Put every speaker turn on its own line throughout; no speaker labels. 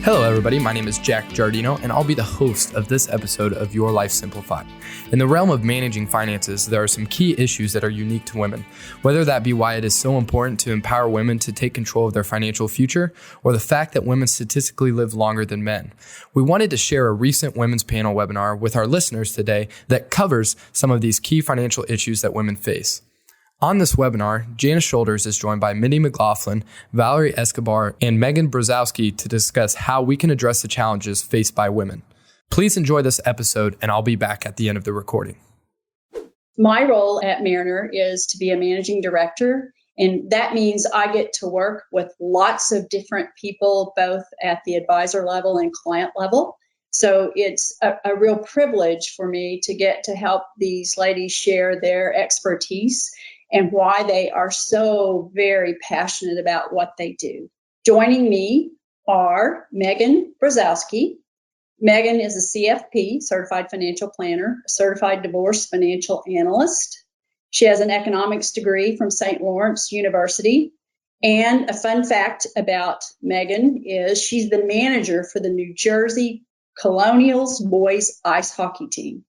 Hello everybody, my name is Jack Giardino and I'll be the host of this episode of Your Life Simplified. In the realm of managing finances, there are some key issues that are unique to women, whether that be why it is so important to empower women to take control of their financial future, or the fact that women statistically live longer than men. We wanted to share a recent women's panel webinar with our listeners today that covers some of these key financial issues that women face. On this webinar, Janice Shoulders is joined by Mindy McLaughlin, Valerie Escobar, and Megan Brzezowski to discuss how we can address the challenges faced by women. Please enjoy this episode, and I'll be back at the end of the recording.
My role at Mariner is to be a managing director, and that means I get to work with lots of different people, both at the advisor level and client level. So it's a real privilege for me to get to help these ladies share their expertise and why they are so very passionate about what they do. Joining me are Megan Brzezowski. Megan is a CFP, Certified Financial Planner, a Certified Divorce Financial Analyst. She has an economics degree from St. Lawrence University. And a fun fact about Megan is she's the manager for the New Jersey Colonials boys ice hockey team.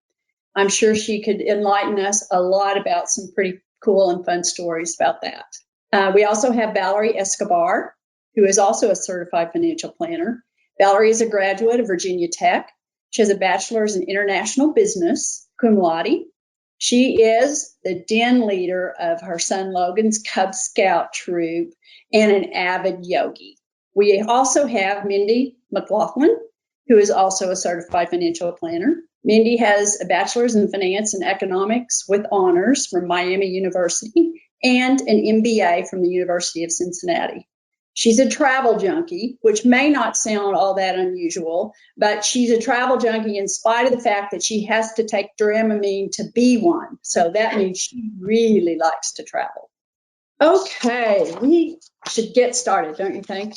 I'm sure she could enlighten us a lot about some pretty cool and fun stories about that. We also have Valerie Escobar, who is also a certified financial planner. Valerie is a graduate of Virginia Tech. She has a bachelor's in international business, cum laude. She is the den leader of her son Logan's Cub Scout troop and an avid yogi. We also have Mindy McLaughlin, who is also a certified financial planner. Mindy has a bachelor's in finance and economics with honors from Miami University and an MBA from the University of Cincinnati. She's a travel junkie, which may not sound all that unusual, but she's a travel junkie in spite of the fact that she has to take Dramamine to be one. So that means she really likes to travel. Okay, we should get started, don't you think?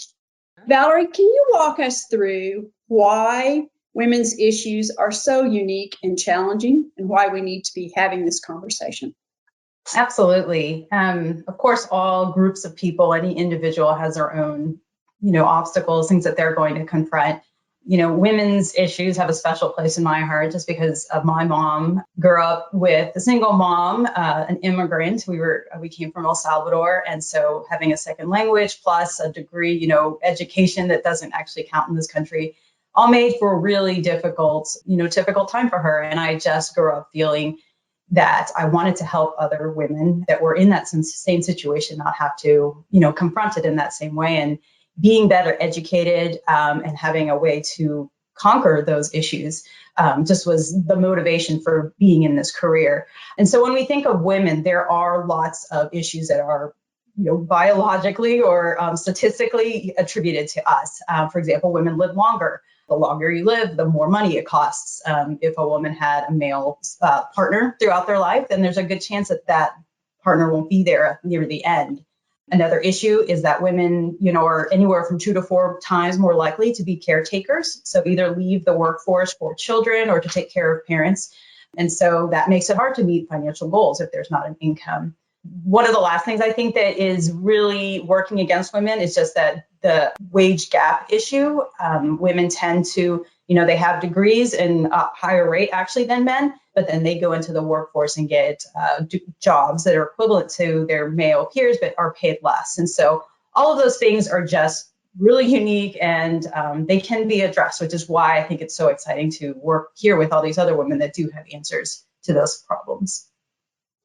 Valerie, can you walk us through why women's issues are so unique and challenging and why we need to be having this conversation?
Absolutely. Of course, all groups of people, any individual has their own, obstacles, things that they're going to confront. Women's issues have a special place in my heart just because of my mom. Grew up with a single mom, an immigrant. We came from El Salvador. And so having a second language plus a degree, education that doesn't actually count in this country, all made for a really difficult time for her. And I just grew up feeling that I wanted to help other women that were in that same situation not have to, confront it in that same way. And being better educated and having a way to conquer those issues just was the motivation for being in this career. And so when we think of women, there are lots of issues that are biologically or statistically attributed to us. For example, women live longer. The longer you live, the more money it costs. If a woman had a male partner throughout their life, then there's a good chance that that partner won't be there near the end. Another issue is that women, are anywhere from 2 to 4 times more likely to be caretakers. So either leave the workforce for children or to take care of parents. And so that makes it hard to meet financial goals if there's not an income. One of the last things I think that is really working against women is just that the wage gap issue. Women tend to, they have degrees and a higher rate actually than men, but then they go into the workforce and get jobs that are equivalent to their male peers, but are paid less. And so all of those things are just really unique and they can be addressed, which is why I think it's so exciting to work here with all these other women that do have answers to those problems.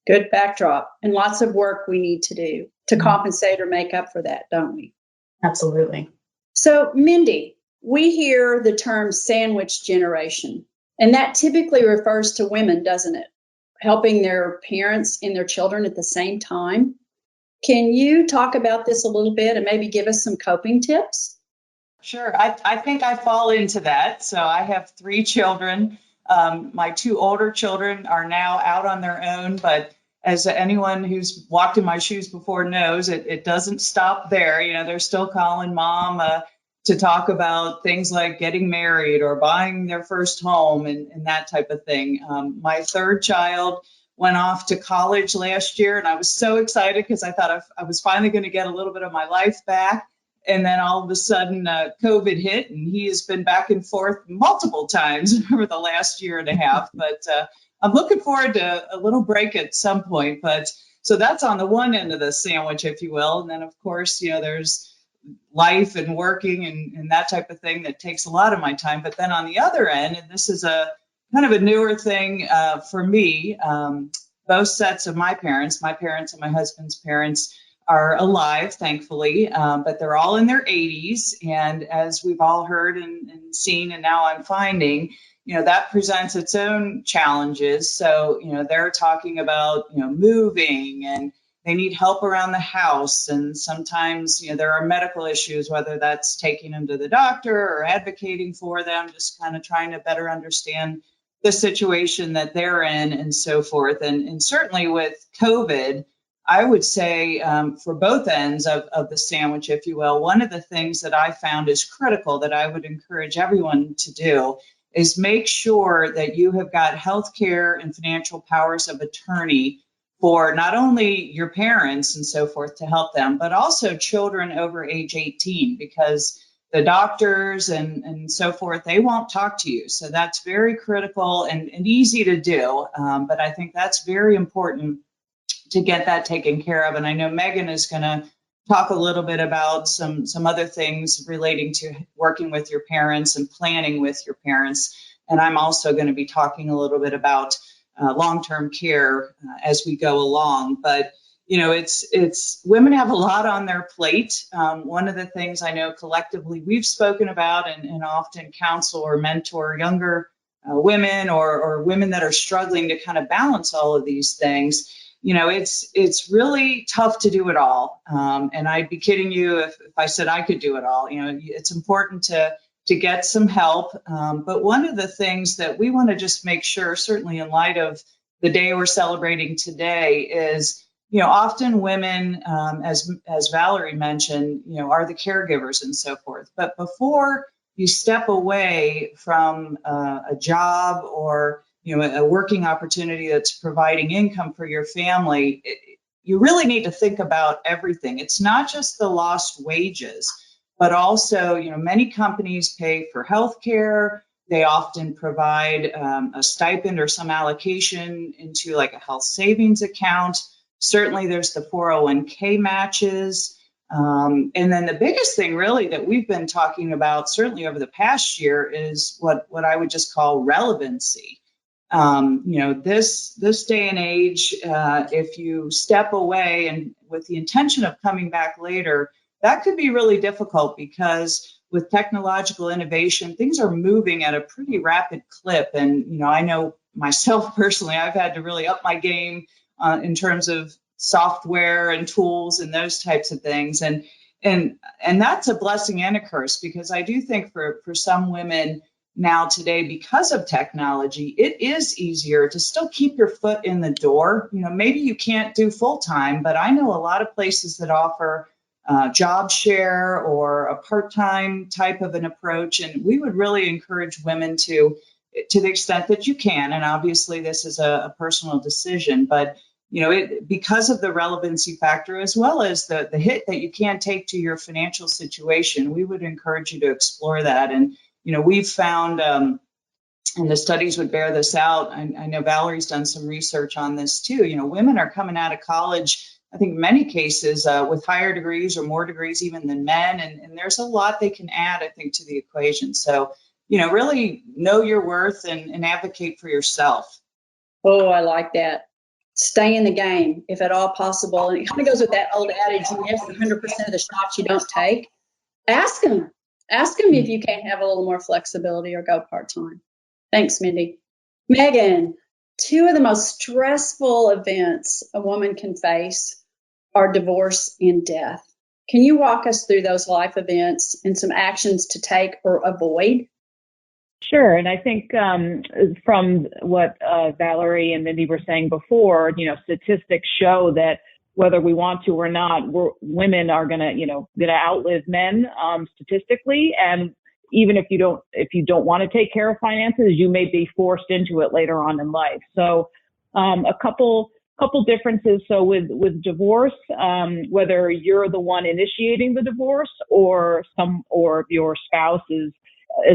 Good backdrop, and lots of work we need to do to compensate or make up for that, don't we?
Absolutely.
So, Mindy, we hear the term sandwich generation, and that typically refers to women, doesn't it? Helping their parents and their children at the same time. Can you talk about this a little bit and maybe give us some coping tips?
Sure. I think I fall into that. So I have 3 children. My 2 older children are now out on their own, but as anyone who's walked in my shoes before knows, it doesn't stop there. They're still calling mom to talk about things like getting married or buying their first home and that type of thing. My 3rd child went off to college last year, and I was so excited because I thought I was finally going to get a little bit of my life back. And then all of a sudden, COVID hit, and he has been back and forth multiple times over the last year and a half. But I'm looking forward to a little break at some point. But so that's on the one end of the sandwich, if you will. And then, of course, there's life and working and that type of thing that takes a lot of my time. But then on the other end, and this is a kind of a newer thing for me, both sets of my parents and my husband's parents are alive, thankfully, but they're all in their 80s. And as we've all heard and seen, and now I'm finding, that presents its own challenges. So, they're talking about, moving, and they need help around the house. And sometimes, there are medical issues, whether that's taking them to the doctor or advocating for them, just kind of trying to better understand the situation that they're in and so forth. And certainly with COVID, I would say for both ends of the sandwich, if you will, one of the things that I found is critical that I would encourage everyone to do is make sure that you have got healthcare and financial powers of attorney for not only your parents and so forth to help them, but also children over age 18, because the doctors and so forth, they won't talk to you. So that's very critical and easy to do. But I think that's very important to get that taken care of. And I know Megan is going to talk a little bit about some other things relating to working with your parents and planning with your parents. And I'm also going to be talking a little bit about long-term care as we go along. But it's women have a lot on their plate. One of the things I know collectively we've spoken about and often counsel or mentor younger women or women that are struggling to kind of balance all of these things. It's really tough to do it all. And I'd be kidding you if I said I could do it all. It's important to get some help. But one of the things that we want to just make sure, certainly in light of the day we're celebrating today, is, often women, as Valerie mentioned, are the caregivers and so forth. But before you step away from a job or a working opportunity that's providing income for your family, you really need to think about everything. It's not just the lost wages, but also, many companies pay for healthcare. They often provide a stipend or some allocation into like a health savings account. Certainly there's the 401k matches. And then the biggest thing really that we've been talking about, certainly over the past year, is what I would just call relevancy. This day and age, if you step away and with the intention of coming back later, that could be really difficult because with technological innovation, things are moving at a pretty rapid clip. And, I know myself personally, I've had to really up my game in terms of software and tools and those types of things. And that's a blessing and a curse, because I do think for some women now today, because of technology, it is easier to still keep your foot in the door. Maybe you can't do full time, but I know a lot of places that offer job share or a part-time type of an approach. And we would really encourage women to the extent that you can. And obviously this is a personal decision, but because of the relevancy factor, as well as the hit that you can take to your financial situation, we would encourage you to explore that. And, we've found, and the studies would bear this out. I know Valerie's done some research on this too. Women are coming out of college, I think in many cases, with higher degrees or more degrees even than men. And there's a lot they can add, I think, to the equation. So, really know your worth and advocate for yourself.
Oh, I like that. Stay in the game, if at all possible. And it kind of goes with that old adage, you miss 100% of the shots you don't take. Ask them if you can't have a little more flexibility or go part-time. Thanks, Mindy. Megan, two of the most stressful events a woman can face are divorce and death. Can you walk us through those life events and some actions to take or avoid?
Sure. And I think from what Valerie and Mindy were saying before, statistics show that whether we want to or not, women are gonna outlive men statistically. And even if you don't want to take care of finances, you may be forced into it later on in life. So a couple couple differences. So with divorce, whether you're the one initiating the divorce or your spouse is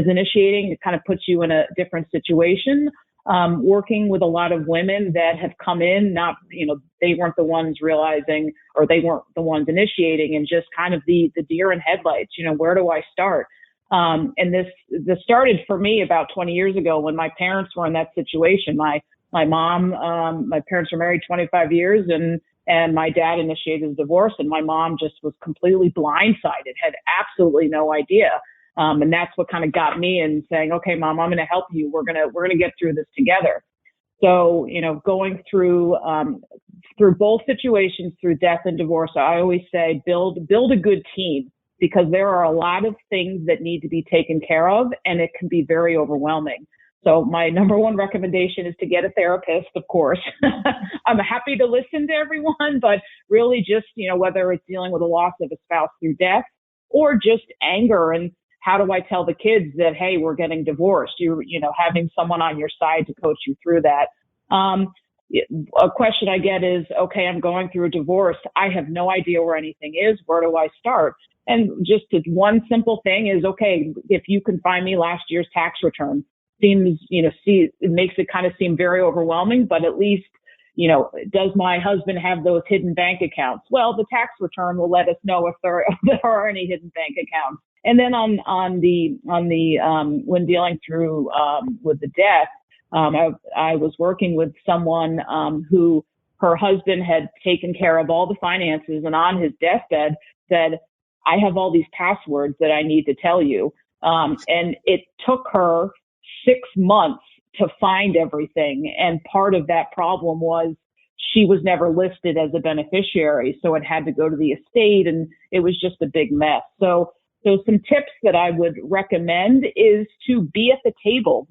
initiating, it kind of puts you in a different situation. Working with a lot of women that have come in, not, they weren't the ones realizing, or they weren't the ones initiating, and just kind of the deer in headlights, where do I start? And this started for me about 20 years ago when my parents were in that situation. My mom, my parents were married 25 years, and my dad initiated the divorce, and my mom just was completely blindsided, had absolutely no idea. And that's what kind of got me in saying, okay, Mom, I'm going to help you. We're going to get through this together. So, going through both situations, through death and divorce, I always say build a good team, because there are a lot of things that need to be taken care of, and it can be very overwhelming. So my number one recommendation is to get a therapist, of course. I'm happy to listen to everyone, but really just, whether it's dealing with the loss of a spouse through death or just anger, and how do I tell the kids that, hey, we're getting divorced? Having someone on your side to coach you through that. A question I get is, okay, I'm going through a divorce. I have no idea where anything is. Where do I start? And just one simple thing is, okay, if you can find me last year's tax return, seems, it makes it kind of seem very overwhelming, but at least, does my husband have those hidden bank accounts? Well, the tax return will let us know if there are any hidden bank accounts. And then on the when dealing through with the death, I was working with someone who her husband had taken care of all the finances, and on his deathbed said, I have all these passwords that I need to tell you. And it took her 6 months to find everything. And part of that problem was she was never listed as a beneficiary. So it had to go to the estate, and it was just a big mess. So some tips that I would recommend is to be at the table.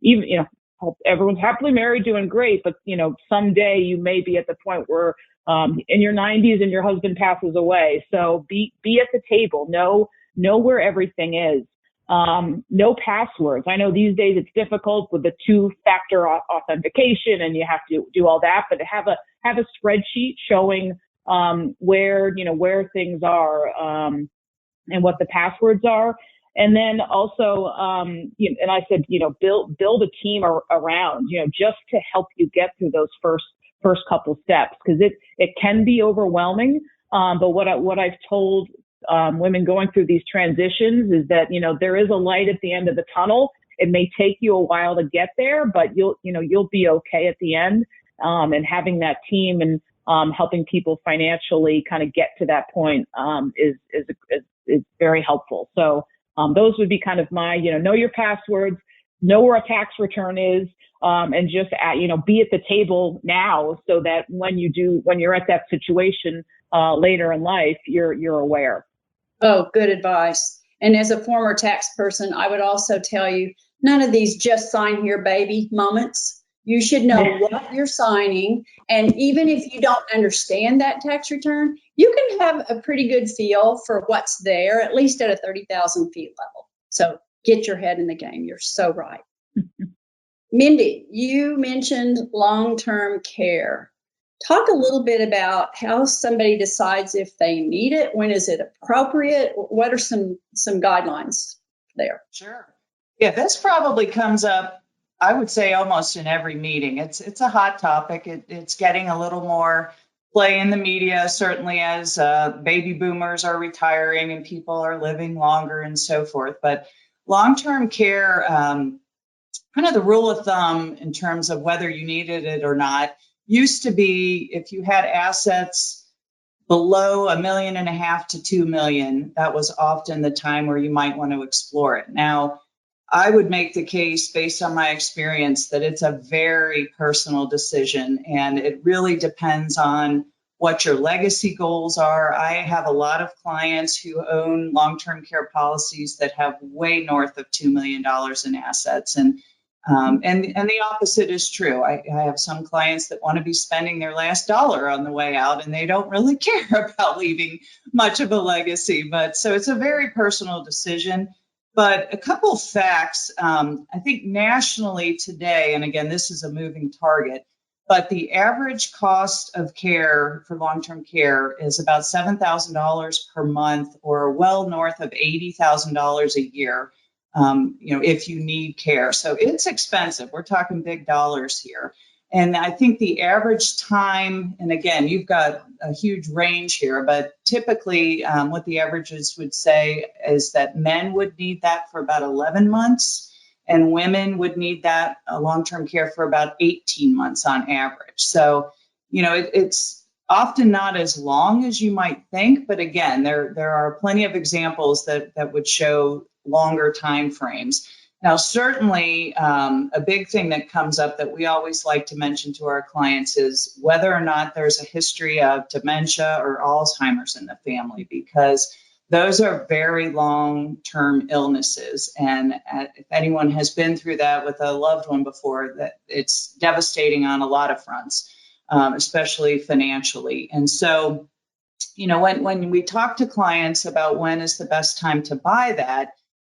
Even, everyone's happily married, doing great, but, someday you may be at the point where in your 90s and your husband passes away. So be at the table, know where everything is. No passwords. I know these days it's difficult with the 2-factor authentication, and you have to do all that, but have a spreadsheet showing where things are and what the passwords are. And then also, and I said, build a team around, just to help you get through those first couple steps, because it can be overwhelming. But what I've told women going through these transitions is that, there is a light at the end of the tunnel. It may take you a while to get there, but you'll be okay at the end. And having that team and helping people financially kind of get to that point is very helpful. So those would be kind of my, know your passwords, know where a tax return is, and just be at the table now, so that when you're at that situation later in life, you're aware.
Oh, good advice. And as a former tax person, I would also tell you, none of these just sign here, baby moments. You should know what you're signing. And even if you don't understand that tax return, you can have a pretty good feel for what's there, at least at a 30,000 feet level. So get your head in the game. You're so right. Mindy, you mentioned long-term care. Talk a little bit about how somebody decides if they need it. When is it appropriate? What are some guidelines there?
Sure. Yeah, this probably comes up, I would say, almost in every meeting. It's a hot topic. It's getting a little more play in the media, certainly as baby boomers are retiring and people are living longer and so forth. But long-term care, kind of the rule of thumb in terms of whether you needed it or not, used to be if you had assets below $1.5 million to $2 million, that was often the time where you might want to explore it. Now, I would make the case, based on my experience, that it's a very personal decision, and it really depends on what your legacy goals are. I have a lot of clients who own long-term care policies that have way north of $2 million in assets, and the opposite is true. I have some clients that want to be spending their last dollar on the way out, and they don't really care about leaving much of a legacy. But so it's a very personal decision. But a couple of facts, I think nationally today, and again, this is a moving target, but the average cost of care for long-term care is about $7,000 per month, or well north of $80,000 a year, if you need care. So it's expensive. We're talking big dollars here. And I think the average time, and again, you've got a huge range here, but typically what the averages would say is that men would need that for about 11 months, and women would need that long-term care for about 18 months on average. So, it's often not as long as you might think, but again, there are plenty of examples that would show longer time frames. Now, certainly, a big thing that comes up that we always like to mention to our clients is whether or not there's a history of dementia or Alzheimer's in the family, because those are very long-term illnesses. And if anyone has been through that with a loved one before, that it's devastating on a lot of fronts, especially financially. And so, when we talk to clients about when is the best time to buy that,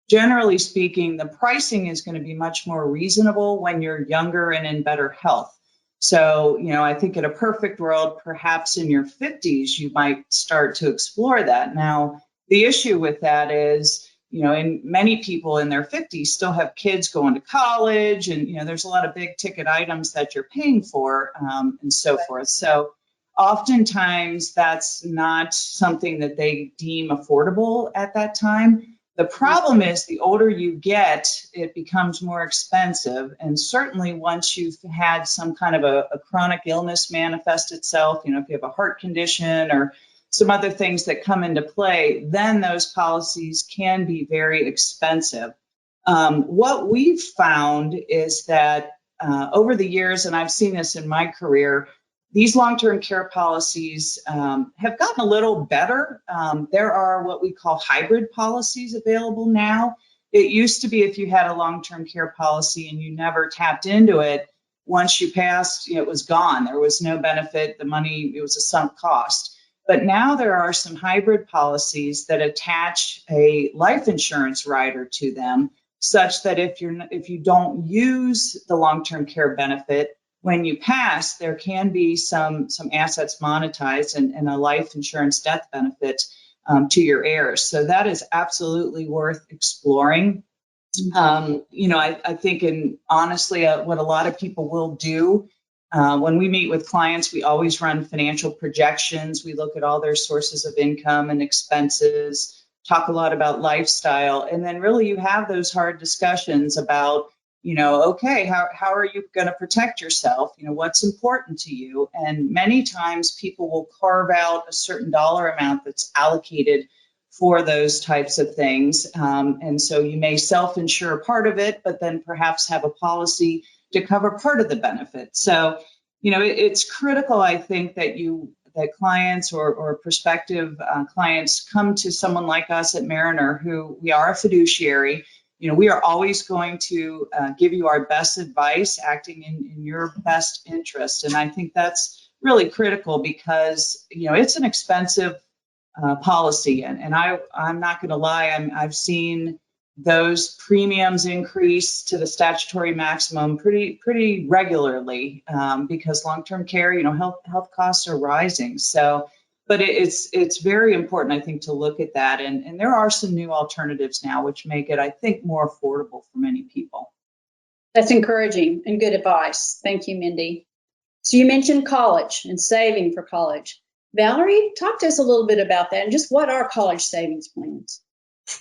generally speaking, the pricing is going to be much more reasonable when you're younger and in better health. So, I think in a perfect world, perhaps in your 50s, you might start to explore that. Now, the issue with that is, and many people in their 50s still have kids going to college, and, there's a lot of big ticket items that you're paying for, and so forth. So oftentimes that's not something that they deem affordable at that time. The problem is the older you get, it becomes more expensive. And certainly once you've had some kind of a chronic illness manifest itself, if you have a heart condition or some other things that come into play, then those policies can be very expensive. What we've found is that over the years, and I've seen this in my career, these long-term care policies have gotten a little better. There are what we call hybrid policies available now. It used to be if you had a long-term care policy and you never tapped into it, once you passed, it was gone. There was no benefit. The money, it was a sunk cost. But now there are some hybrid policies that attach a life insurance rider to them, such that if you don't use the long-term care benefit, when you pass, there can be some assets monetized and a life insurance death benefit to your heirs. So that is absolutely worth exploring. I think, and honestly, what a lot of people will do when we meet with clients, we always run financial projections. We look at all their sources of income and expenses, talk a lot about lifestyle, and then really you have those hard discussions about, okay, how are you going to protect yourself? What's important to you? And many times people will carve out a certain dollar amount that's allocated for those types of things. And so you may self-insure part of it, but then perhaps have a policy to cover part of the benefit. So, it's critical, I think, that clients or prospective clients come to someone like us at Mariner, who we are a fiduciary. We are always going to give you our best advice, acting in your best interest. And I think that's really critical because, it's an expensive policy. And I'm not going to lie, I've seen those premiums increase to the statutory maximum pretty regularly because long-term care, health costs are rising. So, but it's very important, I think, to look at that. And there are some new alternatives now, which make it, I think, more affordable for many people.
That's encouraging and good advice. Thank you, Mindy. So you mentioned college and saving for college. Valerie, talk to us a little bit about that and just what are college savings plans?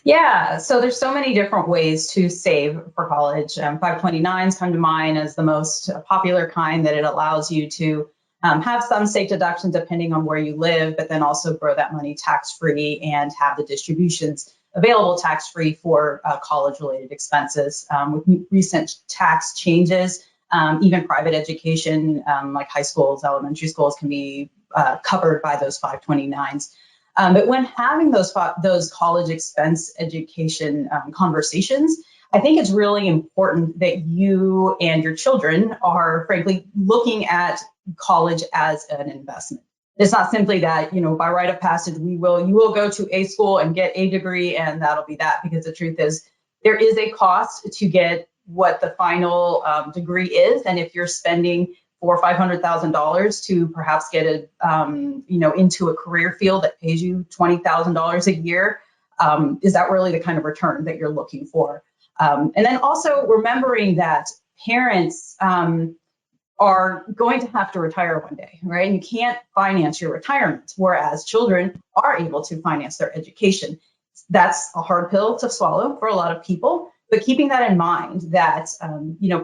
Yeah, so there's so many different ways to save for college. 529s come to mind as the most popular kind, that it allows you to have some state deductions depending on where you live, but then also grow that money tax-free and have the distributions available tax-free for college-related expenses. With recent tax changes, even private education, like high schools, elementary schools, can be covered by those 529s. But when having those college expense education conversations, I think it's really important that you and your children are, frankly, looking at college as an investment. It's not simply that, by rite of passage, you will go to a school and get a degree and that'll be that, because the truth is there is a cost to get what the final degree is. And if you're spending or $500,000 to perhaps get into a career field that pays you $20,000 a year. Is that really the kind of return that you're looking for? And then also remembering that parents are going to have to retire one day, right? And you can't finance your retirement, whereas children are able to finance their education. That's a hard pill to swallow for a lot of people, but keeping that in mind that,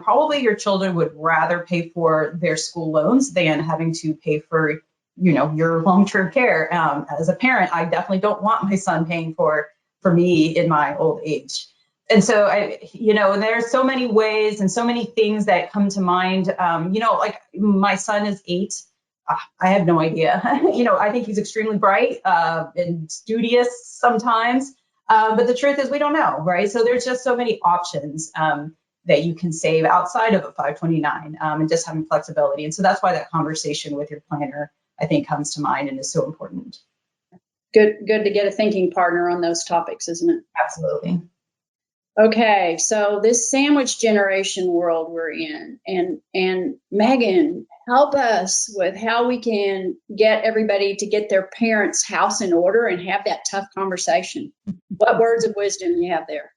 probably your children would rather pay for their school loans than having to pay for, your long-term care. As a parent, I definitely don't want my son paying for me in my old age. And so, and there's so many ways and so many things that come to mind. Like my son is 8. I have no idea. I think he's extremely bright and studious sometimes. But the truth is we don't know, right? So there's just so many options that you can save outside of a 529 and just having flexibility. And so that's why that conversation with your planner, I think, comes to mind and is so important.
Good to get a thinking partner on those topics, isn't it?
Absolutely.
Okay, so this sandwich generation world we're in, and Megan, help us with how we can get everybody to get their parents' house in order and have that tough conversation. What words of wisdom you have there?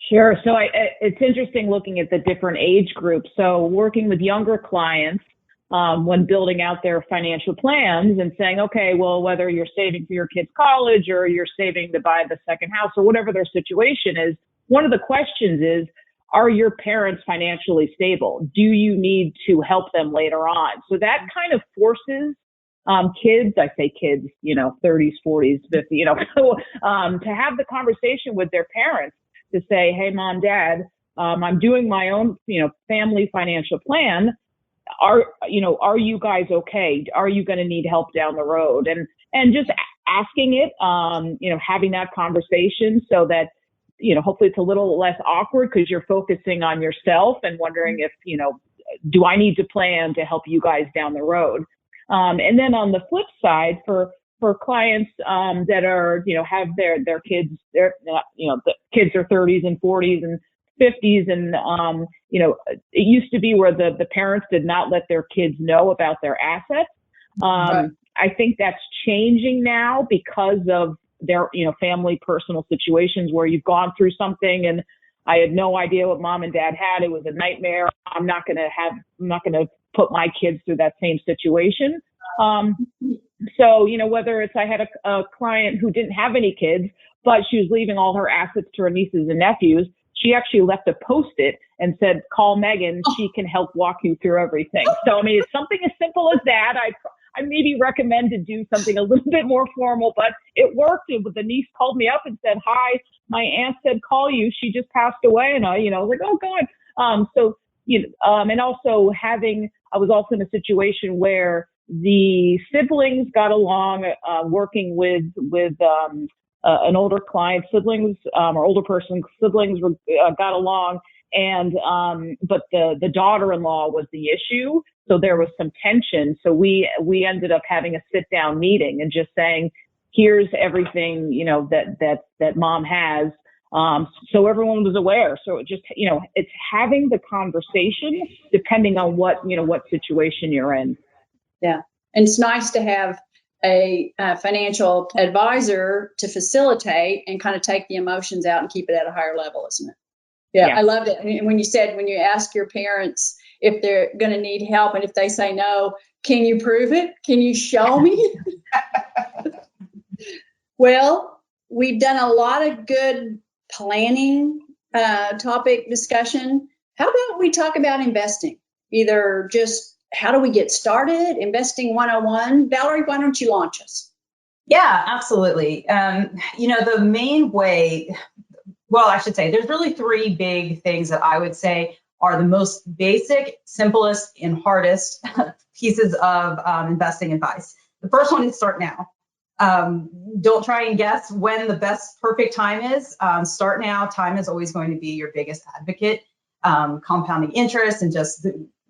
Sure. So it's interesting looking at the different age groups. So working with younger clients when building out their financial plans and saying, okay, well, whether you're saving for your kids' college or you're saving to buy the second house or whatever their situation is, one of the questions is, are your parents financially stable? Do you need to help them later on? So that kind of forces kids, I say kids, 30s, 40s, 50s, to have the conversation with their parents to say, hey, mom, dad, I'm doing my own, family financial plan. Are you guys okay? Are you going to need help down the road? And just asking it, having that conversation so that, hopefully it's a little less awkward because you're focusing on yourself and wondering if, do I need to plan to help you guys down the road? And then on the flip side, for clients that are, have their kids, the kids are 30s and 40s and 50s. And, it used to be where the parents did not let their kids know about their assets.
Right.
I think that's changing now because of their, family personal situations where you've gone through something and I had no idea what mom and dad had. It was a nightmare. I'm not going to put my kids through that same situation. So, whether it's I had a client who didn't have any kids, but she was leaving all her assets to her nieces and nephews. She actually left a Post-it and said, call Megan. She can help walk you through everything. So, it's something as simple as that. I maybe recommend to do something a little bit more formal, but it worked. The niece called me up and said, hi, my aunt said, call you. She just passed away. And I, was like, oh God. And also I was also in a situation where the siblings got along, working with an older client, siblings, or older person, siblings got along. And, but the daughter-in-law was the issue. So there was some tension. So we ended up having a sit down meeting and just saying, here's everything, that mom has. So everyone was aware. So it just, it's having the conversation depending on what situation you're in.
Yeah. And it's nice to have a financial advisor to facilitate and kind of take the emotions out and keep it at a higher level, isn't it? Yeah. I loved it. And when you ask your parents if they're going to need help and if they say no, can you prove it? Can you show me? Well, we've done a lot of good planning topic discussion. How about we talk about investing? Either just how do we get started, investing 101? Valerie, why don't you launch us?
Yeah, absolutely. The main way, well, I should say there's really 3 big things that I would say are the most basic, simplest, and hardest pieces of investing advice. The first one is start now. Don't try and guess when the best perfect time is. Start now. Time is always going to be your biggest advocate. Compounding interest and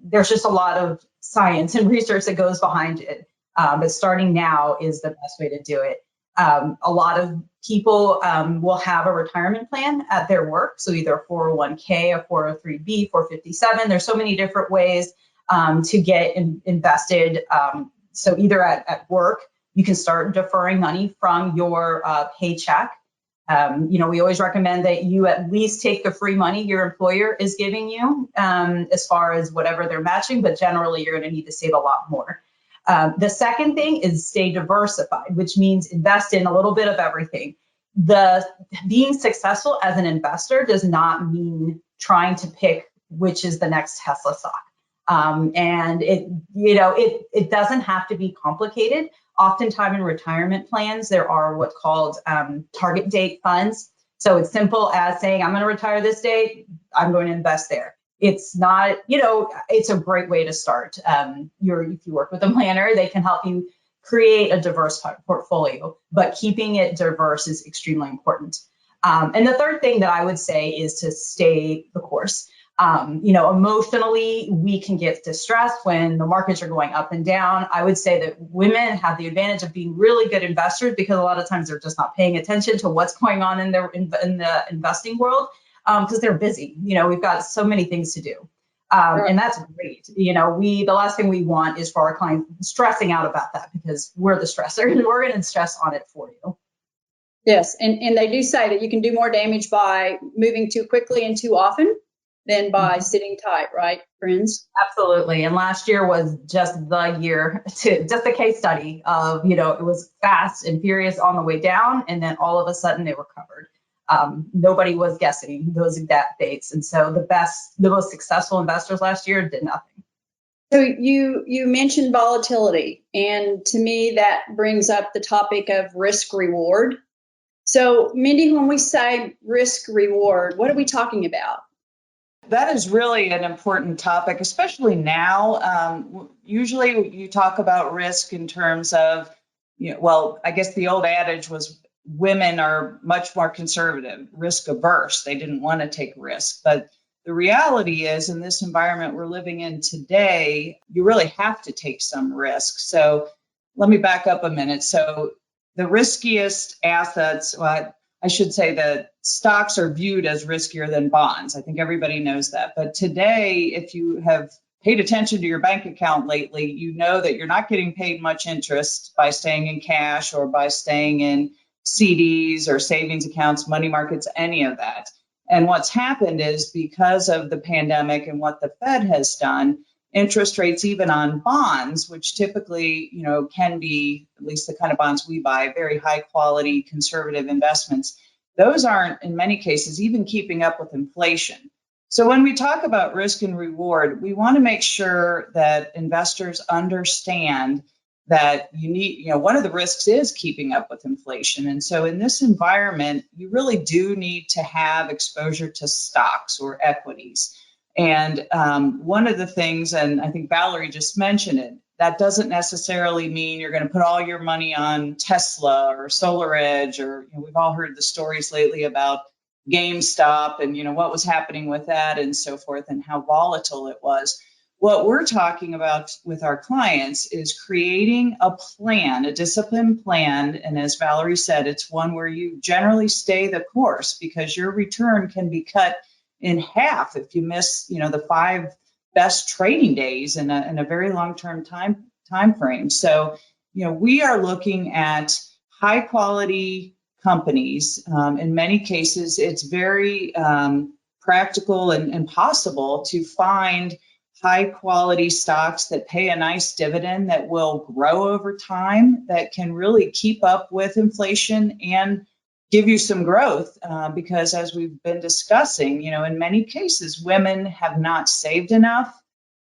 there's just a lot of science and research that goes behind it. But starting now is the best way to do it. A lot of people will have a retirement plan at their work. So either a 401k, a 403b, 457. There's so many different ways. to get invested. So either at work, you can start deferring money from your paycheck. We always recommend that you at least take the free money your employer is giving you as far as whatever they're matching, but generally you're going to need to save a lot more. The second thing is stay diversified, which means invest in a little bit of everything. Being successful as an investor does not mean trying to pick which is the next Tesla stock. And it doesn't have to be complicated. Oftentimes in retirement plans, there are what's called target date funds. So it's simple as saying, I'm going to retire this date, I'm going to invest there. It's not, it's a great way to start. If you work with a planner, they can help you create a diverse portfolio, but keeping it diverse is extremely important. And the third thing that I would say is to stay the course. Emotionally, we can get distressed when the markets are going up and down. I would say that women have the advantage of being really good investors because a lot of times they're just not paying attention to what's going on in the investing world because they're busy. We've got so many things to do. And that's great. The last thing we want is for our clients stressing out about that because we're the stressor and we're going to stress on it for you.
Yes. And they do say that you can do more damage by moving too quickly and too often than by sitting tight, right, friends?
Absolutely. And last year was just the year just a case study of, it was fast and furious on the way down. And then all of a sudden it recovered. Nobody was guessing those exact dates. And so the most successful investors last year did nothing.
So you mentioned volatility. And to me, that brings up the topic of risk reward. So Mindy, when we say risk reward, what are we talking about?
That is really an important topic, especially now. Usually you talk about risk in terms of, I guess the old adage was women are much more conservative, risk averse. They didn't want to take risk. But the reality is in this environment we're living in today, you really have to take some risk. So let me back up a minute. So the riskiest assets, I should say that stocks are viewed as riskier than bonds. I think everybody knows that. But today, if you have paid attention to your bank account lately, you know that you're not getting paid much interest by staying in cash or by staying in CDs or savings accounts, money markets, any of that. And what's happened is because of the pandemic and what the Fed has done, interest rates even on bonds, which typically, can be, at least the kind of bonds we buy, very high quality conservative investments, those aren't in many cases even keeping up with inflation. So when we talk about risk and reward, we want to make sure that investors understand that one of the risks is keeping up with inflation. And so in this environment, you really do need to have exposure to stocks or equities. And one of the things, and I think Valerie just mentioned it, that doesn't necessarily mean you're going to put all your money on Tesla or SolarEdge, or we've all heard the stories lately about GameStop and what was happening with that and so forth and how volatile it was. What we're talking about with our clients is creating a plan, a disciplined plan. And as Valerie said, it's one where you generally stay the course because your return can be cut in half if you miss, the 5 best trading days in a very long-term time frame. So, we are looking at high quality companies. In many cases, it's very practical and possible to find high quality stocks that pay a nice dividend that will grow over time, that can really keep up with inflation and give you some growth because as we've been discussing, in many cases, women have not saved enough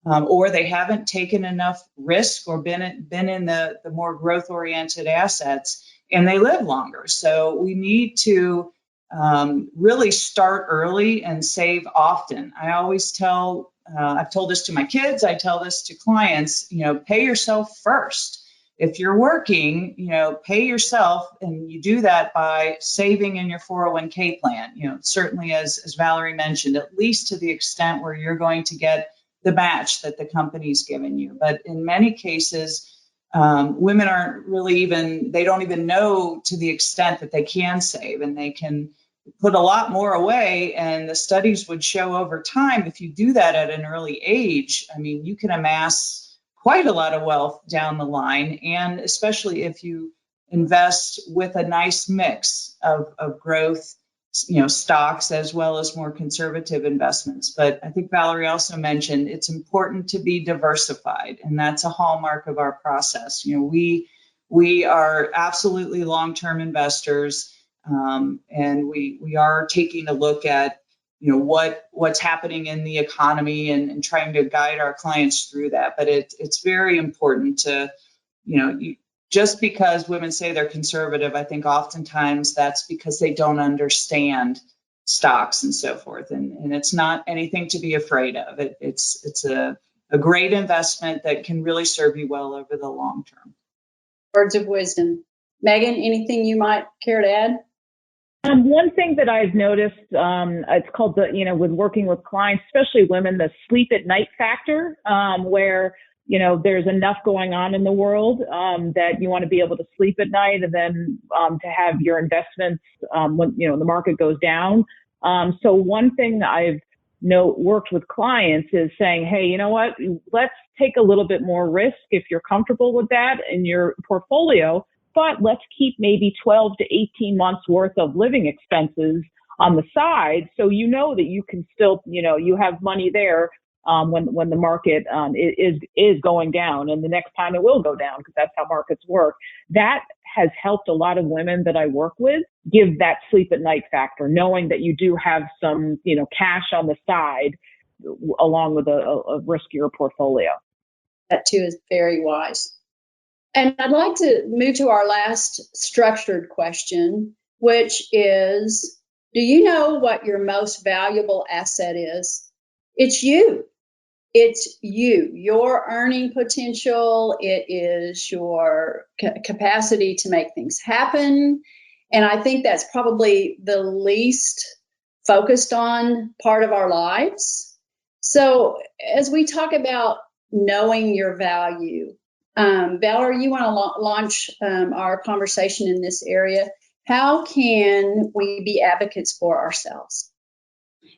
or they haven't taken enough risk or been in the more growth oriented assets and they live longer. So we need to really start early and save often. I always tell, I've told this to my kids, I tell this to clients, pay yourself first. If you're working, pay yourself, and you do that by saving in your 401k plan. Certainly as Valerie mentioned, at least to the extent where you're going to get the match that the company's given you. But in many cases, women aren't really they don't even know to the extent that they can save, and they can put a lot more away. And the studies would show over time, if you do that at an early age, I mean, you can amass quite a lot of wealth down the line. And especially if you invest with a nice mix of growth, stocks as well as more conservative investments. But I think Valerie also mentioned it's important to be diversified, and that's a hallmark of our process. We are absolutely long-term investors, and we are taking a look at what's happening in the economy and trying to guide our clients through that. But it's very important to just because women say they're conservative, I think oftentimes that's because they don't understand stocks and so forth. And it's not anything to be afraid of. It's a great investment that can really serve you well over the long term.
Words of wisdom. Megan, anything you might care to add?
One thing that I've noticed, it's called with working with clients, especially women, the sleep at night factor, where there's enough going on in the world that you want to be able to sleep at night, and then to have your investments when the market goes down. So one thing I've worked with clients is saying, hey, you know what? Let's take a little bit more risk if you're comfortable with that in your portfolio, but let's keep maybe 12 to 18 months worth of living expenses on the side, so that you can still you have money there. When the market is going down, and the next time it will go down, because that's how markets work. That has helped a lot of women that I work with give that sleep at night factor, knowing that you do have some cash on the side along with a riskier portfolio.
That too is very wise. And I'd like to move to our last structured question, which is, do you know what your most valuable asset is? It's you. It's your earning potential. It is your capacity to make things happen. And I think that's probably the least focused on part of our lives. So as we talk about knowing your value, Valerie, you want to launch our conversation in this area. How can we be advocates for ourselves?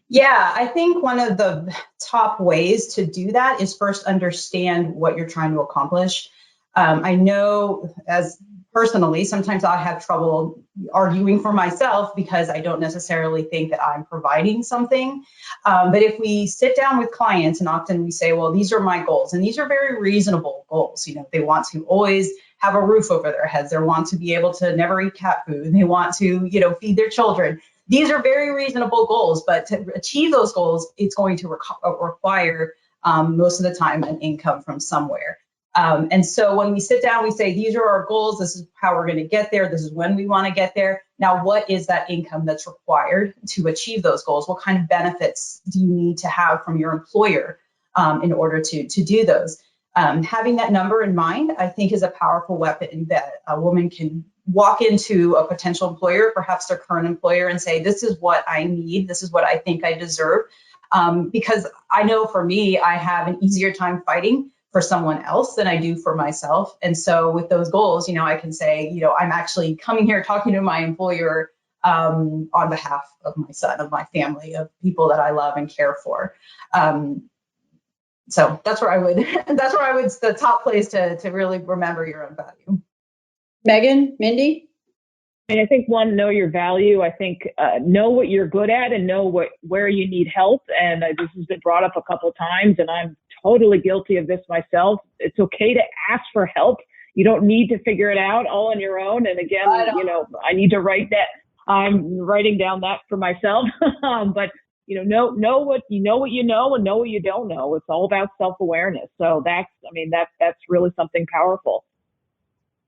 Yeah, I think one of the top ways to do that is first understand what you're trying to accomplish. I know as personally, sometimes I have trouble arguing for myself because I don't necessarily think that I'm providing something. But if we sit down with clients, and often we say, well, these are my goals, and these are very reasonable goals. They want to always have a roof over their heads. They want to be able to never eat cat food. They want to, feed their children. These are very reasonable goals, but to achieve those goals, it's going to require most of the time an income from somewhere. And so when we sit down, we say, these are our goals. This is how we're going to get there. This is when we want to get there. Now, what is that income that's required to achieve those goals? What kind of benefits do you need to have from your employer in order to do those? Having that number in mind, I think, is a powerful weapon that a woman can walk into a potential employer, perhaps their current employer, and say, this is what I need. This is what I think I deserve. Because I know for me, I have an easier time fighting for someone else than I do for myself. And so with those goals, I can say, I'm actually coming here talking to my employer on behalf of my son, of my family, of people that I love and care for. So that's where I would, the top place to really remember your own value.
Megan, Mindy?
I think know your value. I think know what you're good at and know where you need help. And this has been brought up a couple of times, and I'm totally guilty of this myself. It's okay to ask for help. You don't need to figure it out all on your own. And again, I need to write that. I'm writing down that for myself. But know what you know and know what you don't know. It's all about self-awareness. So that's really something powerful.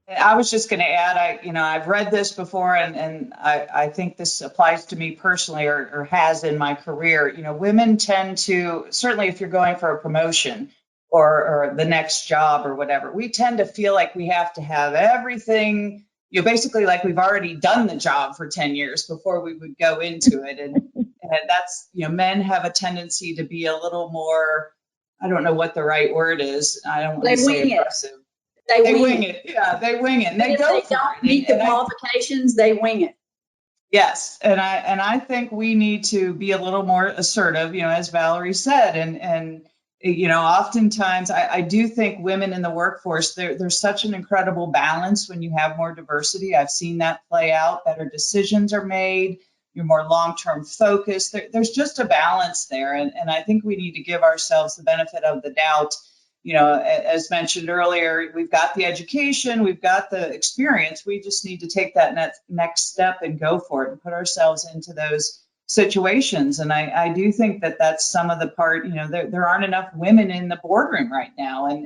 I was just going to add, I've read this before, and I think this applies to me personally, or has in my career. Women tend to, certainly if you're going for a promotion or the next job or whatever, we tend to feel like we have to have everything, basically like we've already done the job for 10 years before we would go into it. And that's, men have a tendency to be a little more, I don't know what the right word is. I don't want to say aggressive. They wing it. Yeah, they wing it. And they go
if they don't meet the qualifications, they wing it.
Yes, and I think we need to be a little more assertive, as Valerie said, and oftentimes I do think women in the workforce, there's such an incredible balance when you have more diversity. I've seen that play out. Better decisions are made. You're more long-term focused. There's just a balance there, and I think we need to give ourselves the benefit of the doubt. As mentioned earlier, we've got the education, we've got the experience. We just need to take that next step and go for it and put ourselves into those situations. And I do think that that's some of the part, there aren't enough women in the boardroom right now. And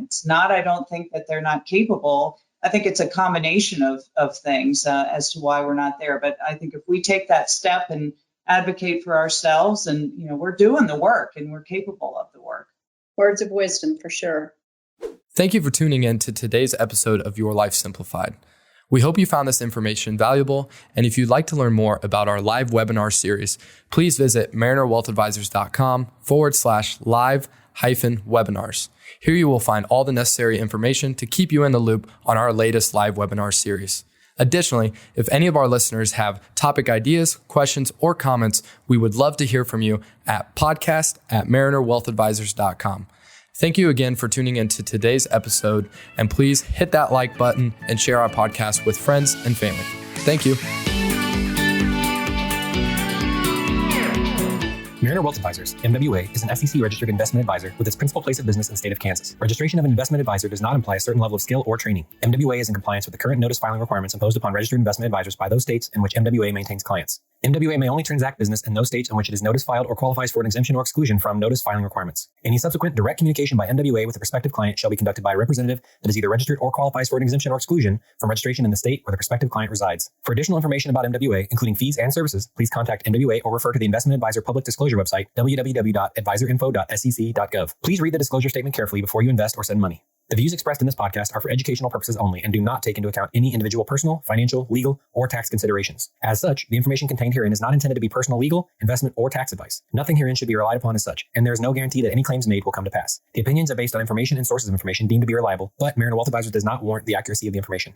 it's not, I don't think that they're not capable. I think it's a combination of things as to why we're not there. But I think if we take that step and advocate for ourselves, and, we're doing the work and we're capable of the work.
Words of wisdom for sure.
Thank you for tuning in to today's episode of Your Life Simplified. We hope you found this information valuable, and if you'd like to learn more about our live webinar series, please visit marinerwealthadvisors.com/live-webinars. Here you will find all the necessary information to keep you in the loop on our latest live webinar series. Additionally, if any of our listeners have topic ideas, questions, or comments, we would love to hear from you at podcast@marinerwealthadvisors.com. Thank you again for tuning in to today's episode, and please hit that like button and share our podcast with friends and family. Thank you.
Mariner Wealth Advisors, MWA, is an SEC-registered investment advisor with its principal place of business in the state of Kansas. Registration of an investment advisor does not imply a certain level of skill or training. MWA is in compliance with the current notice filing requirements imposed upon registered investment advisors by those states in which MWA maintains clients. MWA may only transact business in those states in which it is notice filed or qualifies for an exemption or exclusion from notice filing requirements. Any subsequent direct communication by MWA with the prospective client shall be conducted by a representative that is either registered or qualifies for an exemption or exclusion from registration in the state where the prospective client resides. For additional information about MWA, including fees and services, please contact MWA or refer to the Investment Advisor Public Disclosure website, www.advisorinfo.sec.gov. Please read the disclosure statement carefully before you invest or send money. The views expressed in this podcast are for educational purposes only and do not take into account any individual personal, financial, legal, or tax considerations. As such, the information contained herein is not intended to be personal legal, investment, or tax advice. Nothing herein should be relied upon as such, and there is no guarantee that any claims made will come to pass. The opinions are based on information and sources of information deemed to be reliable, but Mariner Wealth Advisors does not warrant the accuracy of the information.